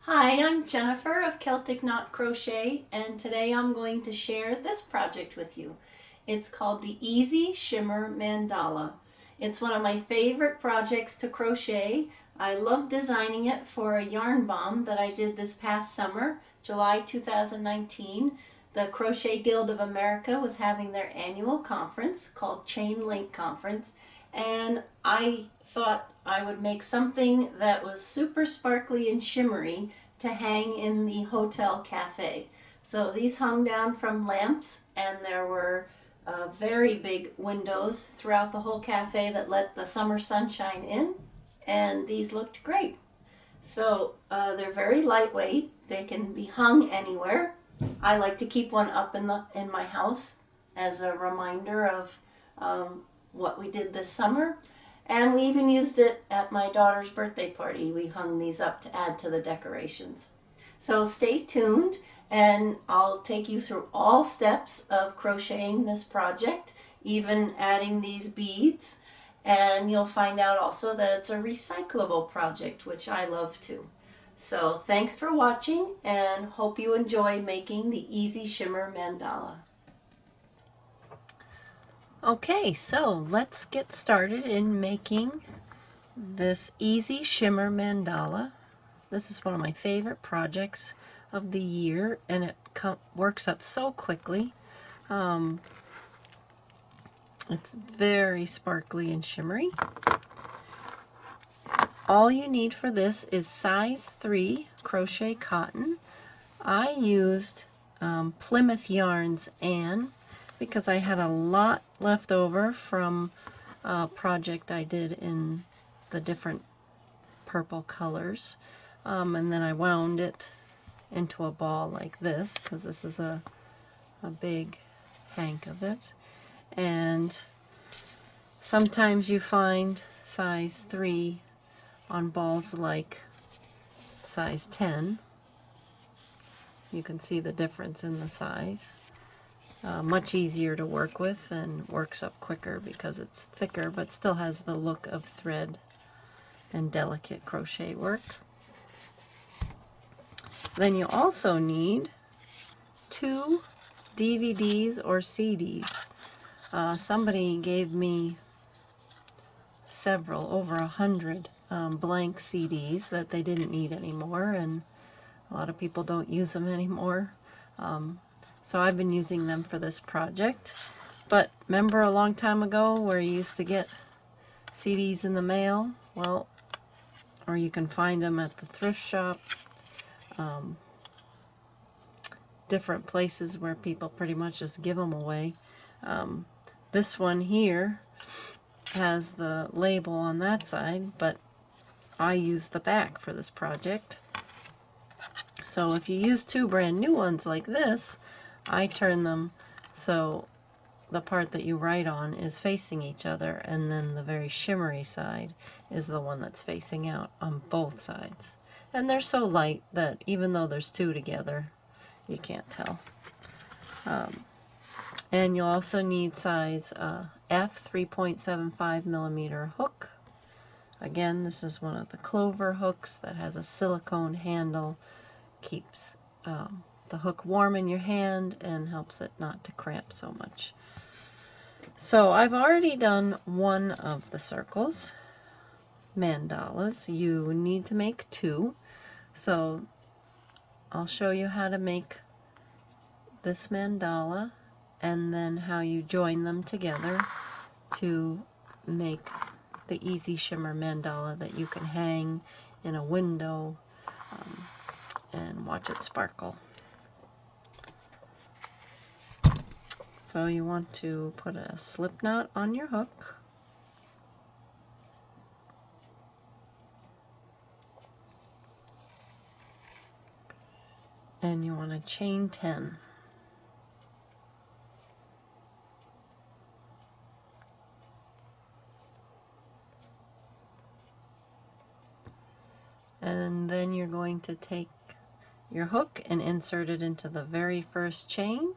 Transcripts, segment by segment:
Hi, I'm Jennifer of Celtic Knot Crochet, and today I'm going to share this project with you. It's called the Easy Shimmer Mandala. It's one of my favorite projects to crochet. I love designing it for a yarn bomb that I did this past summer, July 2019. The Crochet Guild of America was having their annual conference called Chain Link Conference, and I thought I would make something that was super sparkly and shimmery to hang in the hotel cafe. So these hung down from lamps, and there were very big windows throughout the whole cafe that let the summer sunshine in, and these looked great. So they're very lightweight. They can be hung anywhere. I like to keep one up in my house as a reminder of what we did this summer. And we even used it at my daughter's birthday party. We hung these up to add to the decorations. So stay tuned, and I'll take you through all steps of crocheting this project, even adding these beads. And you'll find out also that it's a recyclable project, which I love too. So thanks for watching, and hope you enjoy making the Easy Shimmer Mandala. Okay, so let's get started in making this Easy Shimmer Mandala. This is one of my favorite projects of the year, and it works up so quickly. It's very sparkly and shimmery. All you need for this is size 3 crochet cotton. I used Plymouth Yarns Anne because I had a lot left over from a project I did in the different purple colors. And then I wound it into a ball like this, because this is a big hank of it. And sometimes you find size 3 on balls like size 10. You can see the difference in the size. Much easier to work with and works up quicker because it's thicker but still has the look of thread and delicate crochet work. Then you also need 2 DVDs or CDs. Somebody gave me several, over 100 blank CDs that they didn't need anymore, and a lot of people don't use them anymore. So I've been using them for this project. But remember a long time ago where you used to get CDs in the mail? Well, or you can find them at the thrift shop. Different places where people pretty much just give them away. This one here has the label on that side, but I used the back for this project. So if you use 2 brand new ones like this, I turn them so the part that you write on is facing each other, and then the very shimmery side is the one that's facing out on both sides. And they're so light that even though there's 2 together, you can't tell. And you'll also need size F 3.75 millimeter hook. Again, this is one of the clover hooks that has a silicone handle. Keeps the hook warm in your hand and helps it not to cramp so much. So I've already done one of the circles, mandalas. You need to make 2. So I'll show you how to make this mandala and then how you join them together to make the Easy Shimmer Mandala that you can hang in a window and watch it sparkle. So you want to put a slip knot on your hook. And you want to chain 10. And then you're going to take your hook and insert it into the very first chain,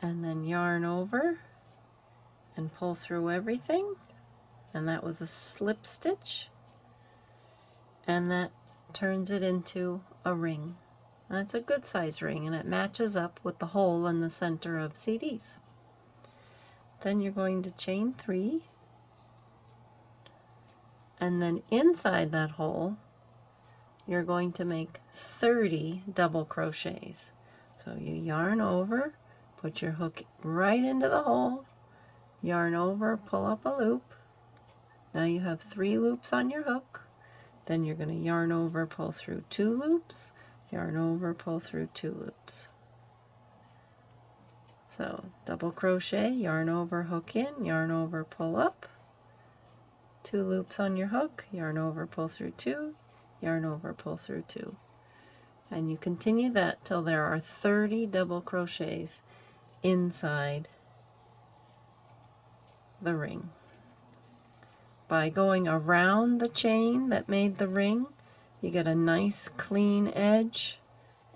and then yarn over and pull through everything. And that was a slip stitch, and that turns it into a ring. And it's a good size ring, and it matches up with the hole in the center of CDs. Then you're going to chain 3, and then inside that hole you're going to make 30 double crochets. So you yarn over, put your hook right into the hole, yarn over, pull up a loop. Now you have 3 loops on your hook. Then you're going to yarn over, pull through 2 loops, yarn over, pull through 2 loops. So double crochet, yarn over, hook in, yarn over, pull up, 2 loops on your hook, yarn over, pull through 2, yarn over, pull through 2. And you continue that till there are 30 double crochets inside the ring. By going around the chain that made the ring, you get a nice clean edge,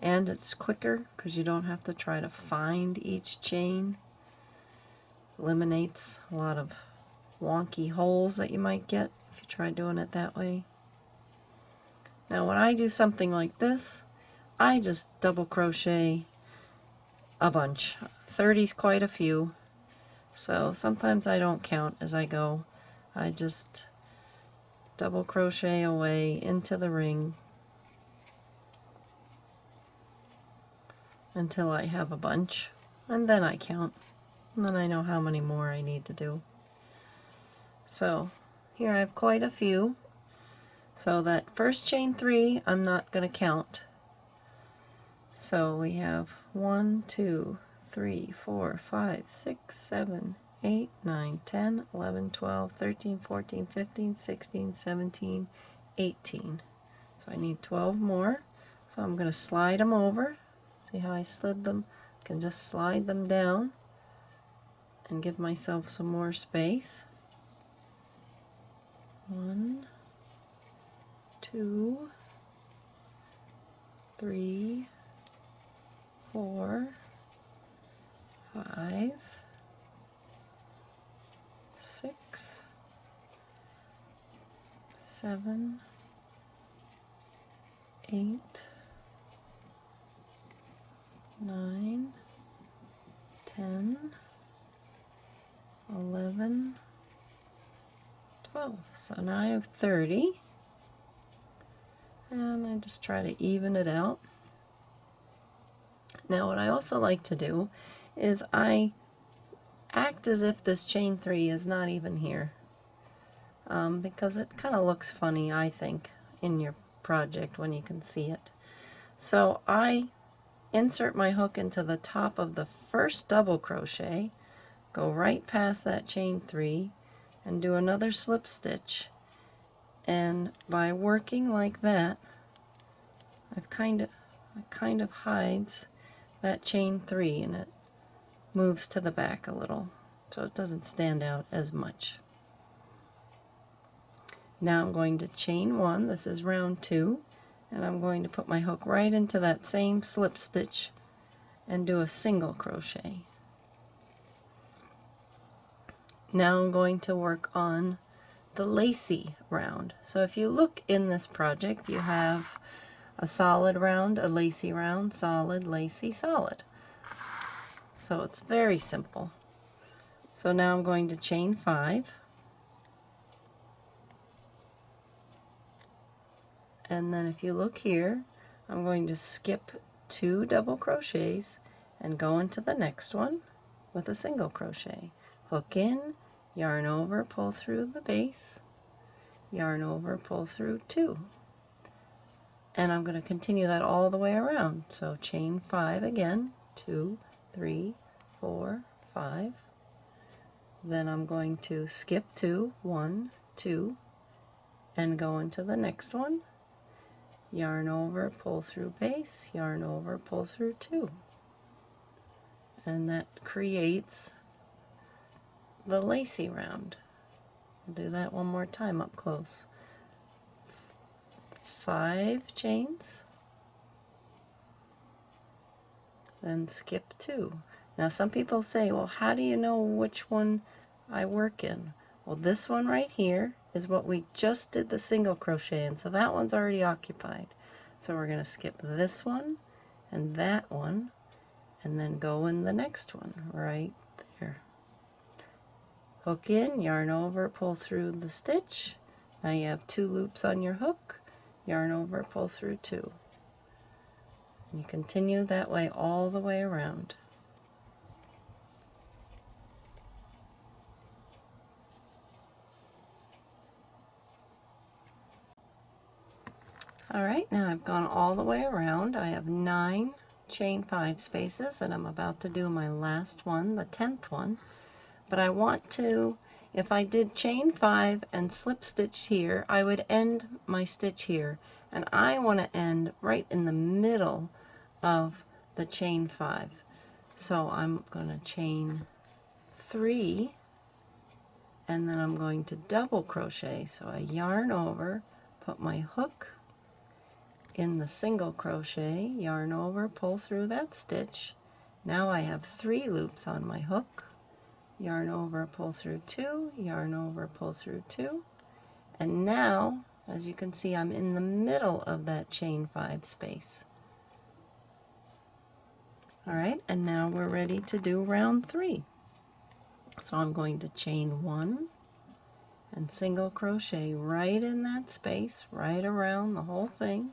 and it's quicker because you don't have to try to find each chain. Eliminates a lot of wonky holes that you might get if you try doing it that way. Now when I do something like this, I just double crochet a bunch. 30's quite a few, so sometimes I don't count as I go. I just double crochet away into the ring until I have a bunch, and then I count, and then I know how many more I need to do. So here I have quite a few. So that first chain 3 I'm not going to count. So we have 1, 2, 3, 4, 5, 6, 7, 8, 9, 10, 11, 12, 13, 14, 15, 16, 17, 18. So I need 12 more. So I'm going to slide them over. See how I slid them? I can just slide them down and give myself some more space. 1, 2, 3, 4, 5, 6, 7, 8, 9, 10, 11, 12. So now I have 30, and I just try to even it out. Now what I also like to do is I act as if this chain 3 is not even here, because it kind of looks funny, I think, in your project when you can see it. So I insert my hook into the top of the first double crochet, go right past that chain 3, and do another slip stitch. And by working like that, it kind of hides that chain 3, and it moves to the back a little, so it doesn't stand out as much. Now I'm going to chain 1, this is round 2, and I'm going to put my hook right into that same slip stitch and do a single crochet. Now I'm going to work on the lacy round. So if you look in this project, you have a solid round, a lacy round, solid, lacy, solid. So it's very simple. So now I'm going to chain 5, and then if you look here, I'm going to skip 2 double crochets and go into the next one with a single crochet. Hook in, yarn over, pull through the base, yarn over, pull through 2. And I'm going to continue that all the way around. So chain 5 again, 2, 3, 4, 5. Then I'm going to skip 2, 1, 2, and go into the next one. Yarn over, pull through base, yarn over, pull through 2. And that creates the lacy round. I'll do that one more time up close. 5 chains, then skip 2. Now some people say, well, how do you know which one I work in? Well, this one right here is what we just did the single crochet in, so that one's already occupied. So we're going to skip this one and that one and then go in the next one right there. Hook in, yarn over, pull through the stitch. Now you have 2 loops on your hook, yarn over, pull through 2. And you continue that way all the way around. Alright, now I've gone all the way around. I have 9 chain 5 spaces and I'm about to do my last one, the 10th one. But I want to, if I did chain 5 and slip stitch here, I would end my stitch here. And I want to end right in the middle of the chain 5. So I'm going to chain 3 and then I'm going to double crochet. So I yarn over, put my hook in the single crochet, yarn over, pull through that stitch. Now I have 3 loops on my hook, yarn over, pull through 2, yarn over, pull through 2, and now, as you can see, I'm in the middle of that chain 5 space. Alright, and now we're ready to do round 3. So I'm going to chain 1 and single crochet right in that space, right around the whole thing.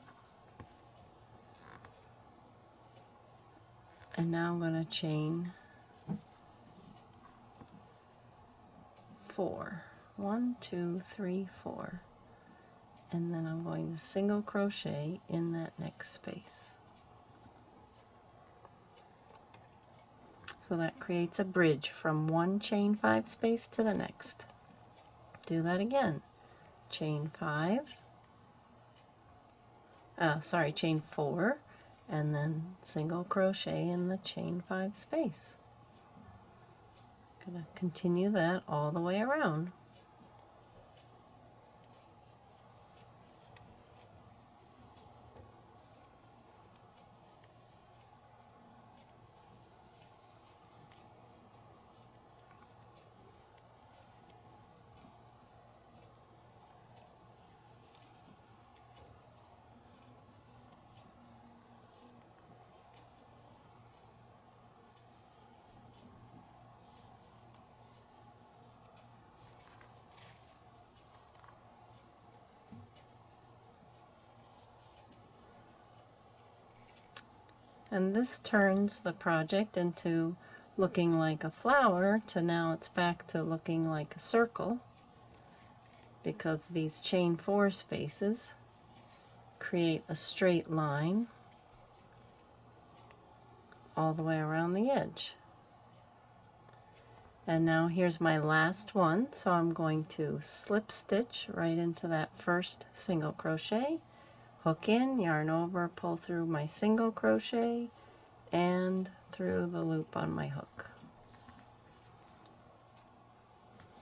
And now I'm going to chain 4. 1, 2, 3, 4. And then I'm going to single crochet in that next space. So that creates a bridge from one chain 5 space to the next. Do that again. Chain 5. Chain 4. And then single crochet in the chain 5 space. Gonna continue that all the way around. And this turns the project into looking like a flower to now it's back to looking like a circle, because these chain 4 spaces create a straight line all the way around the edge. And now here's my last one, so I'm going to slip stitch right into that first single crochet, hook in, yarn over, pull through my single crochet and through the loop on my hook.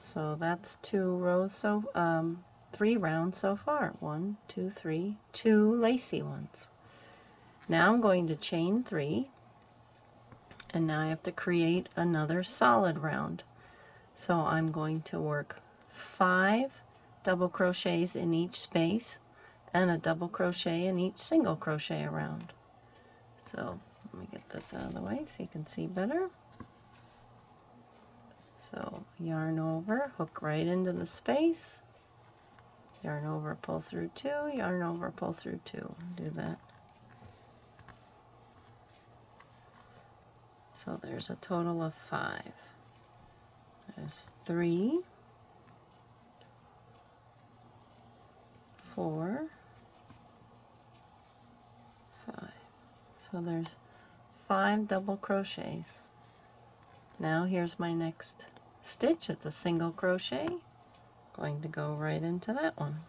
So that's 2 rows, so 3 rounds so far. 1, 2, 3, 2 lacy ones. Now I'm going to chain 3, and now I have to create another solid round. So I'm going to work 5 double crochets in each space and a double crochet in each single crochet around. So let me get this out of the way so you can see better. So yarn over, hook right into the space, yarn over, pull through 2, yarn over, pull through 2. Do that. So there's a total of 5. There's 3, 4, 5. So there's 5 double crochets. Now here's my next stitch. It's a single crochet. Going to go right into that one.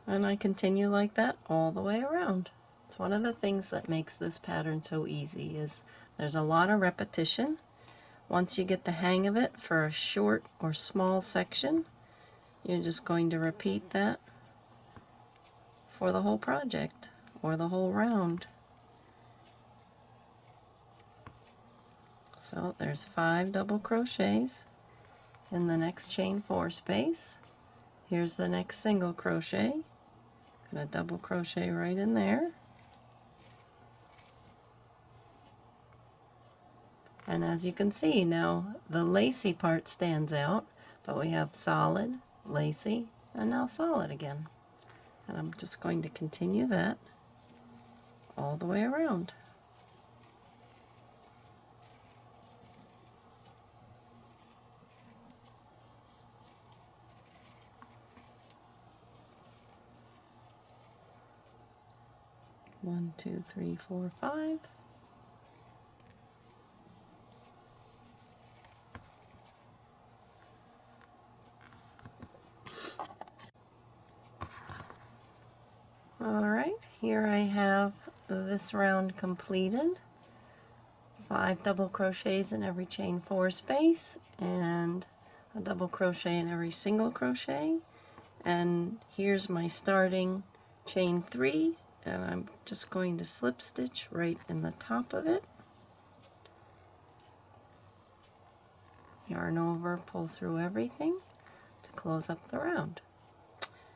And I continue like that all the way around. It's one of the things that makes this pattern so easy is there's a lot of repetition. Once you get the hang of it for a short or small section, you're just going to repeat that for the whole project or the whole round. So there's 5 double crochets in the next chain 4 space. Here's the next single crochet. Gonna double crochet right in there. And as you can see now, the lacy part stands out, but we have solid, lacy, and now solid again. And I'm just going to continue that all the way around. One, two, three, four, 5. Alright, here I have this round completed. 5 double crochets in every chain 4 space and a double crochet in every single crochet. And here's my starting chain 3, and I'm just going to slip stitch right in the top of it. Yarn over, pull through everything to close up the round.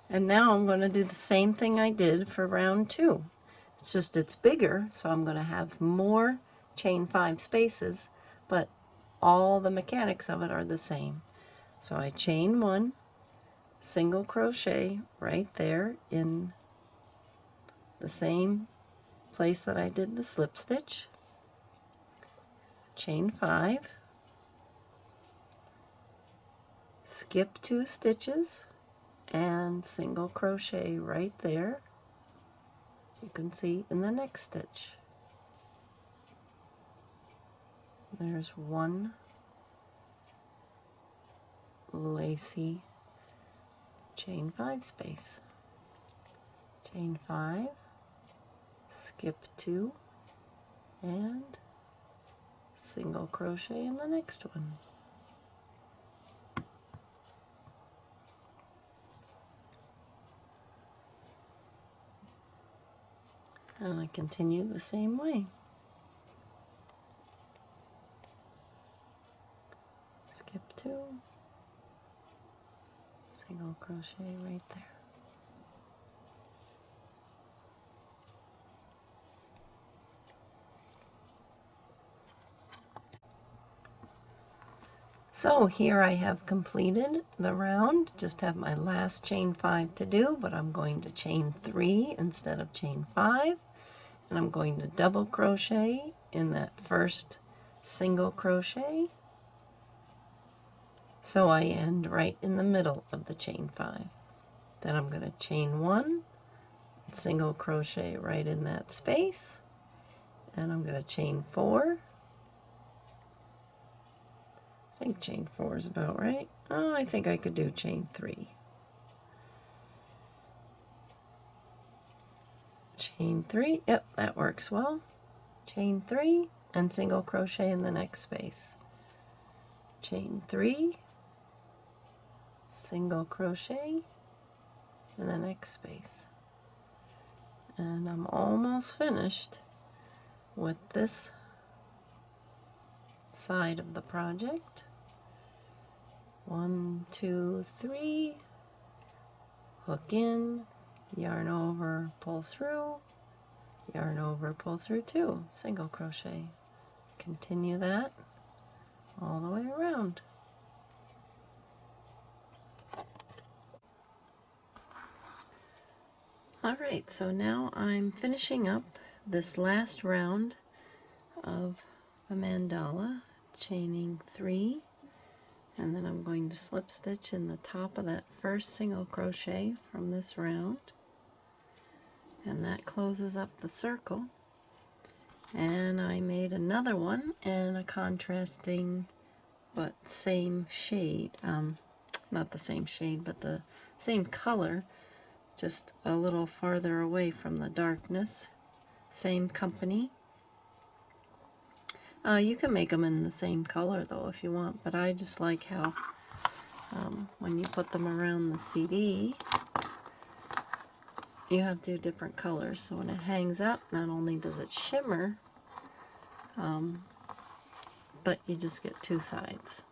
And now I'm going to do the same thing I did for round 2. It's just it's bigger, so I'm going to have more chain 5 spaces, but all the mechanics of it are the same. So I chain 1, single crochet right there in the same place that I did the slip stitch, chain 5, skip 2 stitches, and single crochet right there, as you can see in the next stitch. There's 1 lacy chain 5 space, chain 5, skip 2, and single crochet in the next one. And I continue the same way. Skip 2, single crochet right there. So here I have completed the round, just have my last chain 5 to do, but I'm going to chain 3 instead of chain 5, and I'm going to double crochet in that first single crochet, so I end right in the middle of the chain 5. Then I'm going to chain 1, single crochet right in that space, and I'm going to chain 4. I think chain 4 is about right. Oh, I think I could do chain 3. Chain 3, yep, that works well. Chain 3 and single crochet in the next space. Chain 3, single crochet in the next space. And I'm almost finished with this side of the project. 1, 2, 3, hook in, yarn over, pull through, yarn over, pull through 2, single crochet. Continue that all the way around. Alright, so now I'm finishing up this last round of a mandala, chaining 3, and then I'm going to slip stitch in the top of that first single crochet from this round, and that closes up the circle. And I made another one in a contrasting but same shade, not the same shade but the same color, just a little farther away from the darkness. Same company. You can make them in the same color though if you want, but I just like how when you put them around the CD you have 2 different colors, so when it hangs up not only does it shimmer, but you just get two sides.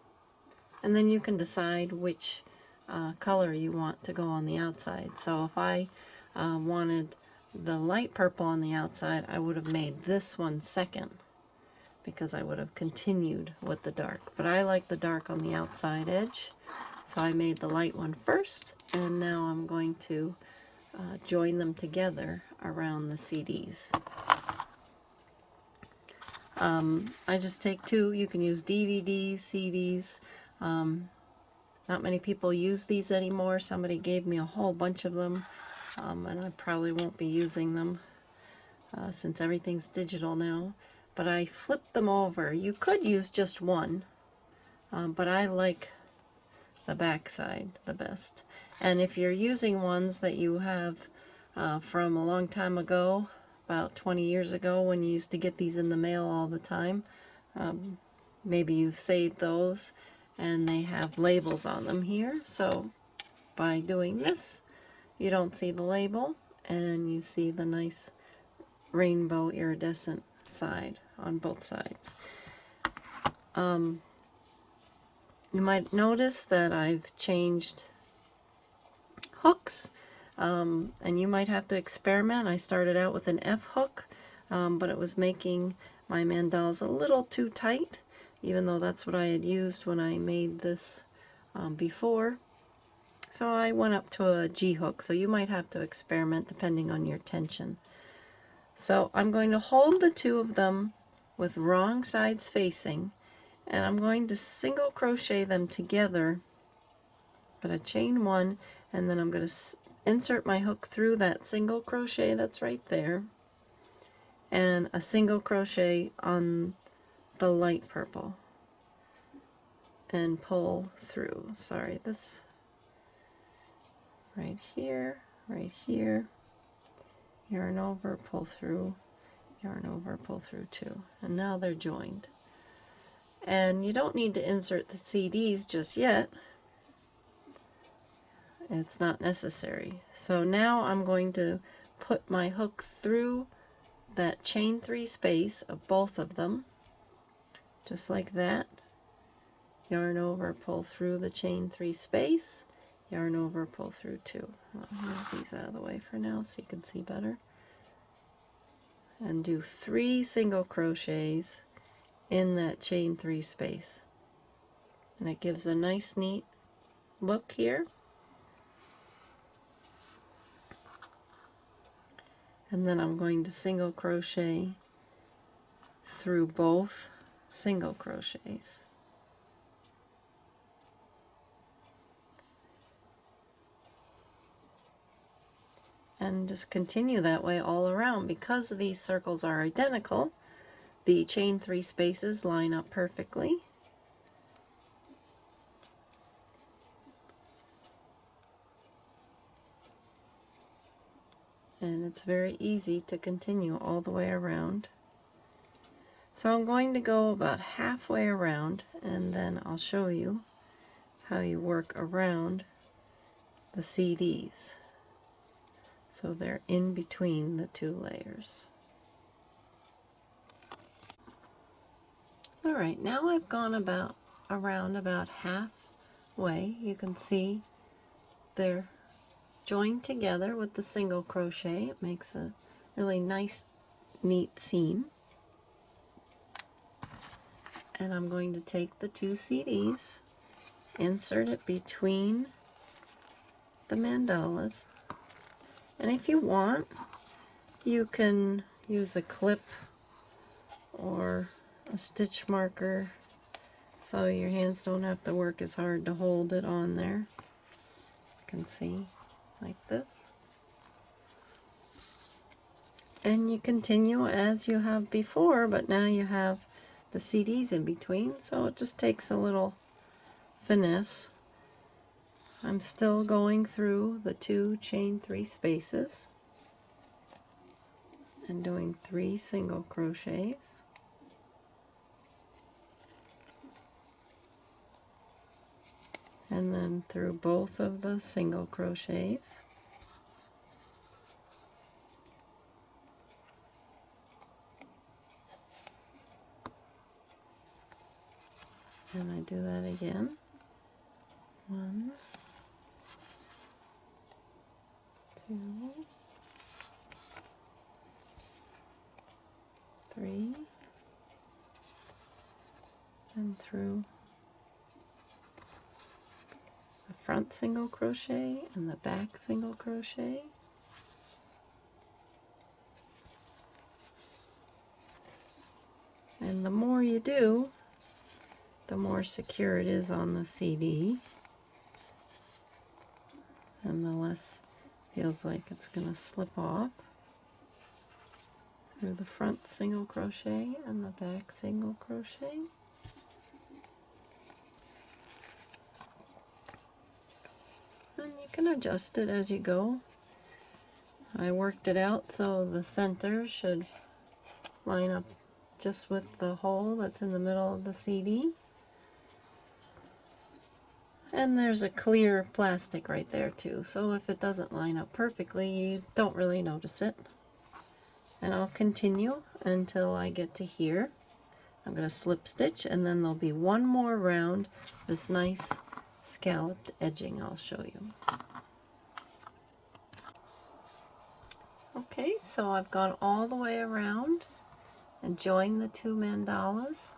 And then you can decide which color you want to go on the outside. So if I wanted the light purple on the outside, I would have made this one second, because I would have continued with the dark. But I like the dark on the outside edge, so I made the light one first, and now I'm going to join them together around the CDs. I just take two. You can use DVDs, CDs. Not many people use these anymore. Somebody gave me a whole bunch of them, and I probably won't be using them since everything's digital now. But I flip them over. You could use just one, but I like the back side the best. And if you're using ones that you have from a long time ago, about 20 years ago when you used to get these in the mail all the time, maybe you've saved those and they have labels on them here. So by doing this, you don't see the label and you see the nice rainbow iridescent side on both sides. You might notice that I've changed hooks, and you might have to experiment. I started out with an F hook, but it was making my mandalas a little too tight, even though that's what I had used when I made this before. So I went up to a G hook, so you might have to experiment depending on your tension. So I'm going to hold the two of them with wrong sides facing, and I'm going to single crochet them together. I'm going to chain one, and then I'm going to insert my hook through that single crochet that's right there, and a single crochet on the light purple, and pull through. Sorry, this right here, yarn over, pull through, yarn over, pull through two, and now they're joined. And you don't need to insert the CDs just yet. It's not necessary. So now I'm going to put my hook through that chain 3 space of both of them, just like that. Yarn over, pull through the chain 3 space, yarn over, pull through 2. I'll move these out of the way for now so you can see better. And do 3 single crochets in that chain 3 space. And it gives a nice neat look here. And then I'm going to single crochet through both single crochets. And just continue that way all around. Because these circles are identical, the chain 3 spaces line up perfectly. And it's very easy to continue all the way around. So I'm going to go about halfway around, and then I'll show you how you work around the CDs. So they're in between the 2 layers. Alright, now I've gone around about halfway. You can see they're joined together with the single crochet. It makes a really nice, neat seam. And I'm going to take the 2 CDs, insert it between the mandalas, and if you want, you can use a clip or a stitch marker so your hands don't have to work as hard to hold it on there. You can see like this. And you continue as you have before, but now you have the CDs in between, so it just takes a little finesse. I'm still going through the 2 chain 3 spaces and doing 3 single crochets. And then through both of the single crochets. And I do that again. 1, 2, 3, and through the front single crochet and the back single crochet. And the more you do, the more secure it is on the CD, and the less feels like it's going to slip off. Through the front single crochet and the back single crochet. And you can adjust it as you go. I worked it out so the center should line up just with the hole that's in the middle of the CD. And there's a clear plastic right there too, so if it doesn't line up perfectly, you don't really notice it. And I'll continue until I get to here. I'm going to slip stitch, and then there'll be one more round, this nice scalloped edging I'll show you. Okay, so I've gone all the way around and joined the two mandalas.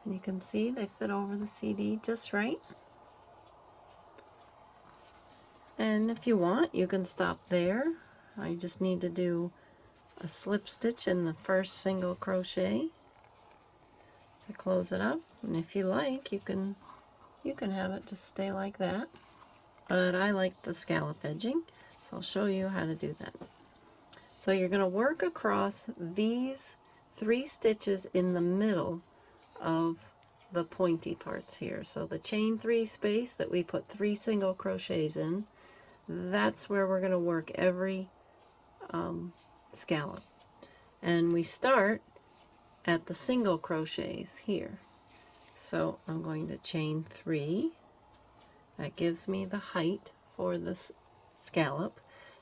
And you can see they fit over the CD just right. And if you want, you can stop there. I just need to do a slip stitch in the first single crochet to close it up, and if you like, you can have it just stay like that, but I like the scallop edging, so I'll show you how to do that. So you're going to work across these 3 stitches in the middle of the pointy parts here. So the chain 3 space that we put 3 single crochets in, that's where we're going to work every scallop. And we start at the single crochets here. So I'm going to chain 3. That gives me the height for this scallop.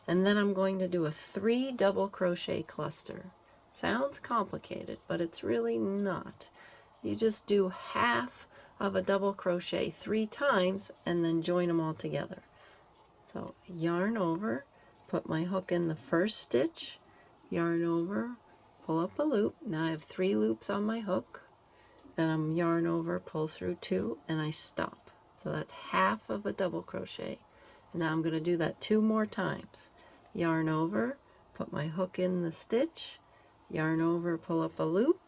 And then I'm going to do a 3 double crochet cluster. Sounds complicated, but it's really not. You just do half of a double crochet 3 times and then join them all together. So yarn over, put my hook in the first stitch, yarn over, pull up a loop. Now I have 3 loops on my hook. Then I'm yarn over, pull through 2, and I stop. So that's half of a double crochet. And now I'm going to do that 2 more times. Yarn over, put my hook in the stitch, yarn over, pull up a loop.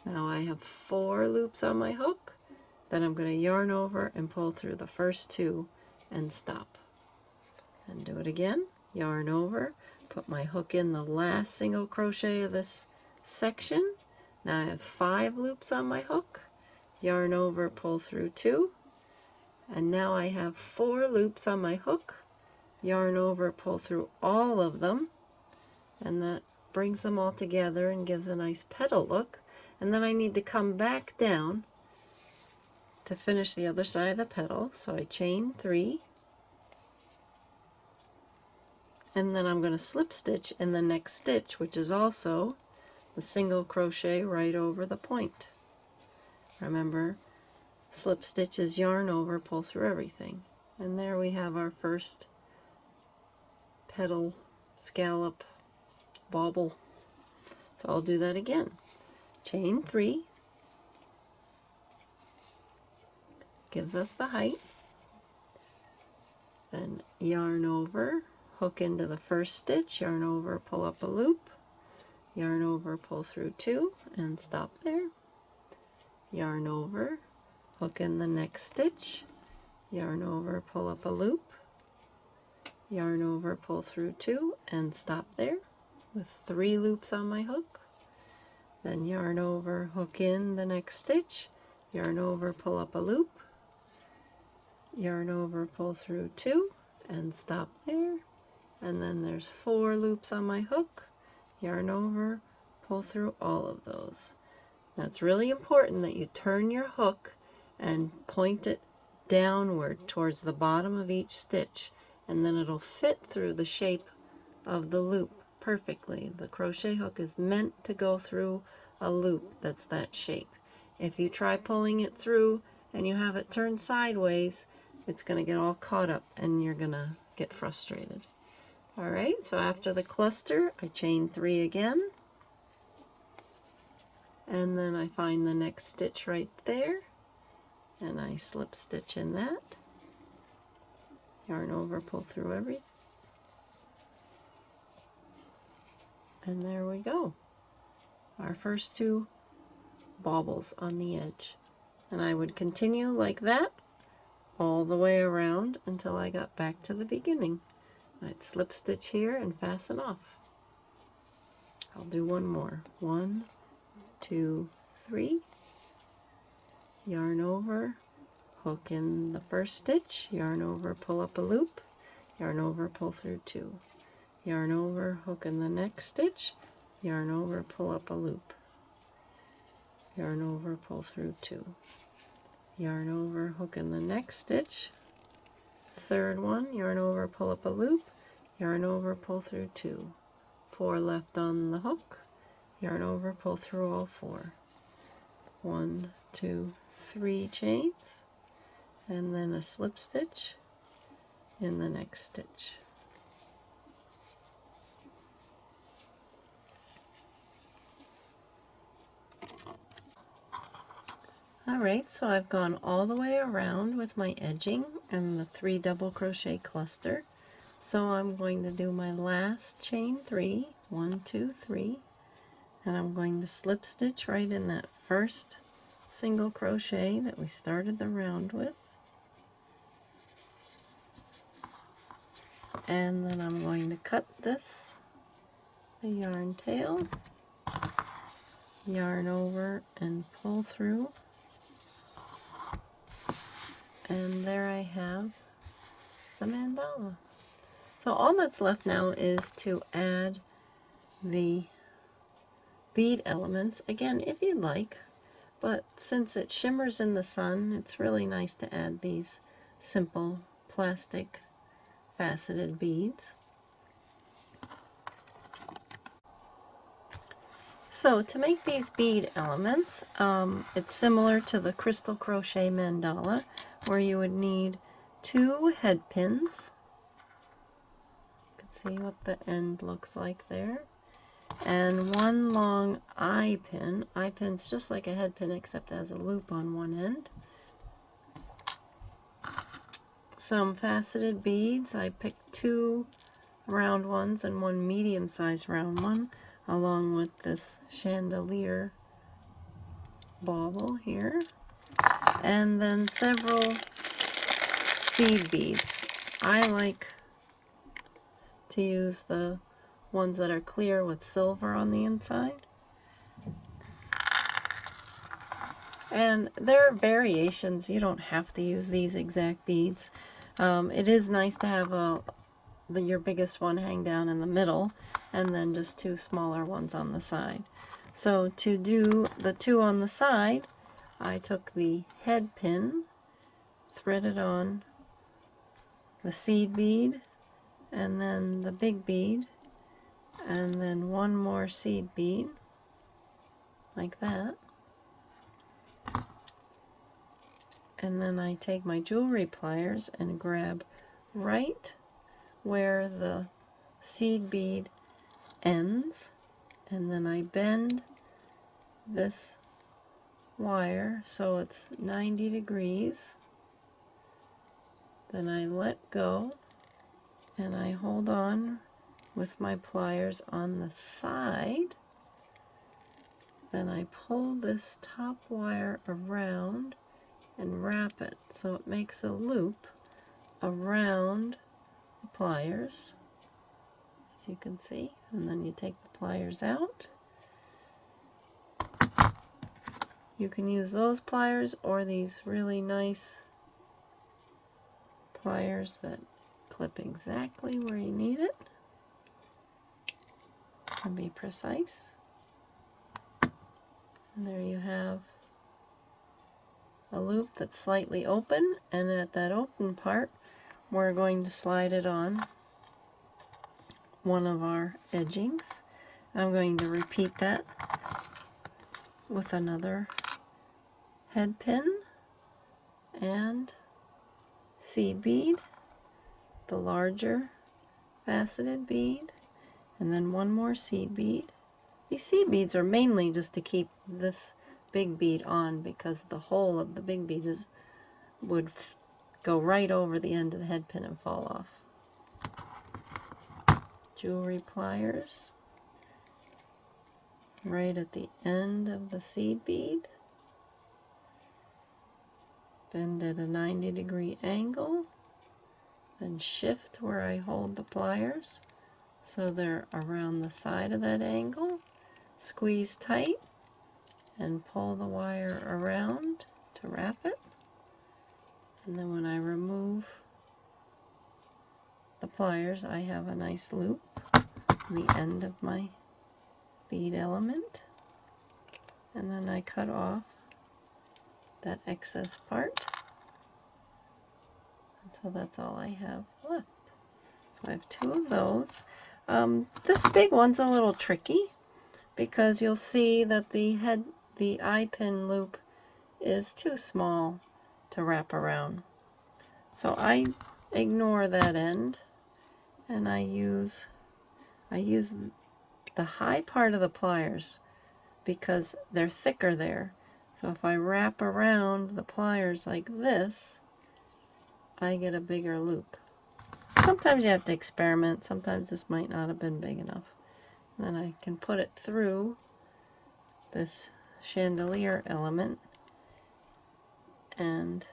Now I have 4 loops on my hook. Then I'm going to yarn over and pull through the first 2 and stop. And do it again. Yarn over, put my hook in the last single crochet of this section. Now I have 5 loops on my hook. Yarn over, pull through 2. And now I have 4 loops on my hook. Yarn over, pull through all of them. And that brings them all together and gives a nice petal look. And then I need to come back down to finish the other side of the petal. So I chain 3. And then I'm going to slip stitch in the next stitch, which is also the single crochet right over the point. Remember, slip stitch is yarn over, pull through everything. And there we have our first petal, scallop, bauble. So I'll do that again. Chain 3 gives us the height. Then yarn over, hook into the first stitch, yarn over, pull up a loop, yarn over, pull through 2, and stop there. Yarn over, hook in the next stitch, yarn over, pull up a loop, yarn over, pull through 2, and stop there with 3 loops on my hook. Then yarn over, hook in the next stitch, yarn over, pull up a loop, yarn over, pull through 2, and stop there. And then there's 4 loops on my hook, yarn over, pull through all of those. Now it's really important that you turn your hook and point it downward towards the bottom of each stitch, and then it'll fit through the shape of the loop perfectly. The crochet hook is meant to go through a loop that's that shape. If you try pulling it through and you have it turned sideways, it's going to get all caught up and you're going to get frustrated. Alright, so after the cluster, I chain 3 again, and then I find the next stitch right there, and I slip stitch in that, yarn over, pull through everything, and there we go. Our first 2 baubles on the edge. And I would continue like that all the way around until I got back to the beginning. I'd slip stitch here and fasten off. I'll do one more. 1, 2, 3. Yarn over, hook in the first stitch, yarn over, pull up a loop, yarn over, pull through 2. Yarn over, hook in the next stitch, yarn over, pull up a loop, yarn over, pull through 2. Yarn over, hook in the next stitch, third one, yarn over, pull up a loop, yarn over, pull through 2. 4 left on the hook, yarn over, pull through all 4. 1, 2, 3 chains, and then a slip stitch in the next stitch. Alright, so I've gone all the way around with my edging and the 3 double crochet cluster. So I'm going to do my last chain 3, 1, 2, 3, and I'm going to slip stitch right in that first single crochet that we started the round with. And then I'm going to cut this, the yarn tail, yarn over and pull through. And there I have the mandala. So all that's left now is to add the bead elements, again if you'd like, but since it shimmers in the sun, it's really nice to add these simple plastic faceted beads. So to make these bead elements, it's similar to the crystal crochet mandala, where you would need 2 head pins. You can see what the end looks like there. And 1 long eye pin. Eye pin's just like a head pin except has a loop on one end. Some faceted beads. I picked 2 round ones and 1 medium-sized round one, along with this chandelier bauble here. And then several seed beads. I like to use the ones that are clear with silver on the inside. And there are variations. You don't have to use these exact beads. It is nice to have your biggest one hang down in the middle and then just 2 smaller ones on the side. So to do the 2 on the side, I took the head pin, threaded on the seed bead, and then the big bead, and then 1 more seed bead, like that. And then I take my jewelry pliers and grab right where the seed bead ends, and then I bend this wire so it's 90 degrees. Then I let go and I hold on with my pliers on the side. Then I pull this top wire around and wrap it so it makes a loop around the pliers, as you can see. And then you take the pliers out. You can use those pliers or these really nice pliers that clip exactly where you need it and be precise. And there you have a loop that's slightly open, and at that open part we're going to slide it on one of our edgings. I'm going to repeat that with another head pin and seed bead, the larger faceted bead, and then one more seed bead. These seed beads are mainly just to keep this big bead on, because the hole of the big bead would go right over the end of the head pin and fall off. Jewelry pliers right at the end of the seed bead. Bend at a 90-degree angle, then shift where I hold the pliers so they're around the side of that angle. Squeeze tight and pull the wire around to wrap it. And then when I remove the pliers, I have a nice loop on the end of my bead element. And then I cut off that excess part. And so that's all I have left. So I have two of those. This big one's a little tricky because you'll see that the eye pin loop is too small to wrap around. So I ignore that end and I use the high part of the pliers because they're thicker there. So if I wrap around the pliers like this, I get a bigger loop. Sometimes you have to experiment. Sometimes this might not have been big enough. And then I can put it through this chandelier element and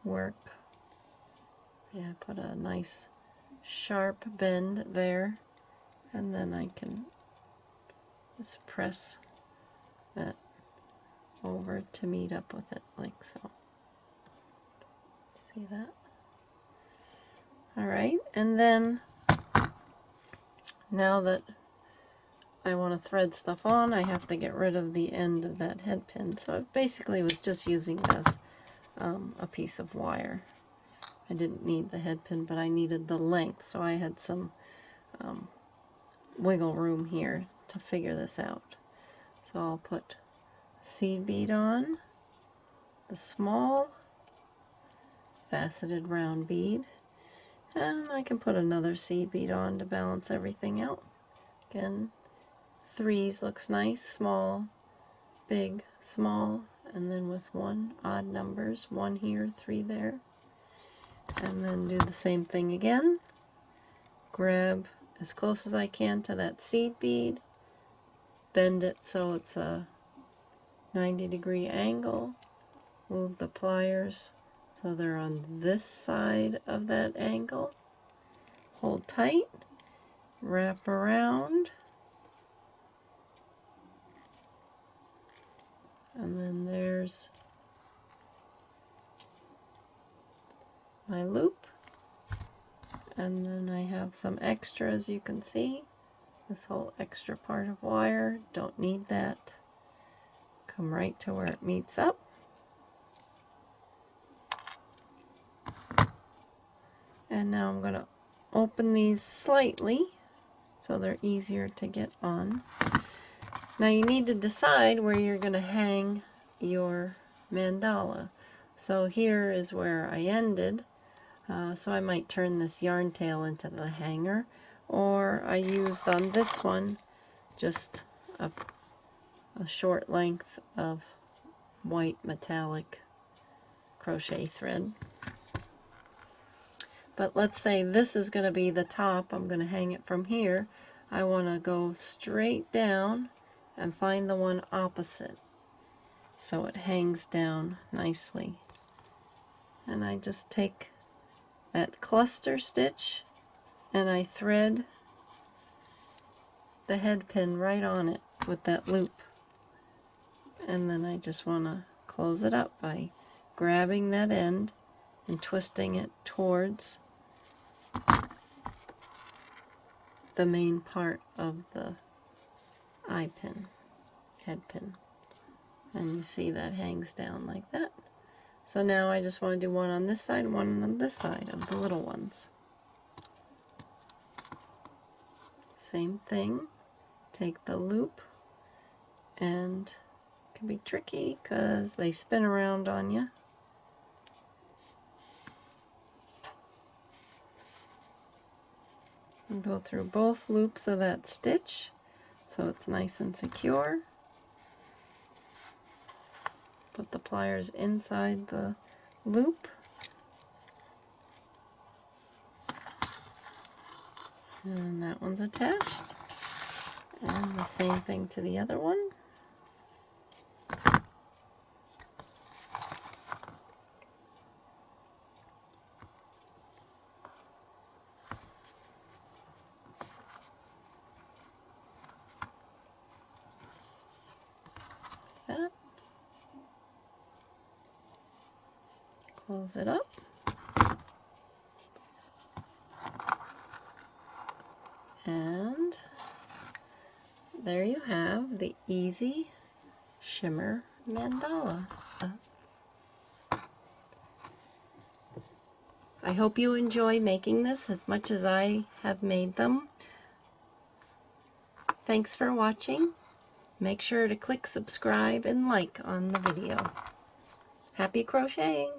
work. Yeah, put a nice sharp bend there, and then I can just press that over to meet up with it like so. See that? Alright, and then now that I want to thread stuff on, I have to get rid of the end of that head pin. So I basically was just using it as a piece of wire. I didn't need the head pin, but I needed the length, so I had some wiggle room here to figure this out. So I'll put seed bead on, the small faceted round bead, and I can put another seed bead on to balance everything out. Again, threes looks nice, small, big, small, and then with one, odd numbers, 1 here, 3 there. And then do the same thing again. Grab as close as I can to that seed bead, bend it so it's a 90-degree angle, move the pliers so they're on this side of that angle, hold tight, wrap around, and then there's my loop. And then I have some extra, as you can see. This whole extra part of wire, don't need that. Come right to where it meets up. And now I'm going to open these slightly so they're easier to get on. Now you need to decide where you're going to hang your mandala. So here is where I ended. So I might turn this yarn tail into the hanger, or I used on this one just a short length of white metallic crochet thread. But let's say this is going to be the top. I'm going to hang it from here. I want to go straight down and find the one opposite so it hangs down nicely. And I just take that cluster stitch and I thread the head pin right on it with that loop. And then I just want to close it up by grabbing that end and twisting it towards the main part of the eye pin, head pin. And you see that hangs down like that. So now I just want to do one on this side, one on this side of the little ones. Same thing, take the loop and it can be tricky because they spin around on you. And go through both loops of that stitch so it's nice and secure. Put the pliers inside the loop. And that one's attached. And the same thing to the other one. That. Close it up. And there you have the Easy Shimmer Mandala. I hope you enjoy making this as much as I have made them. Thanks for watching. Make sure to click subscribe and like on the video. Happy crocheting!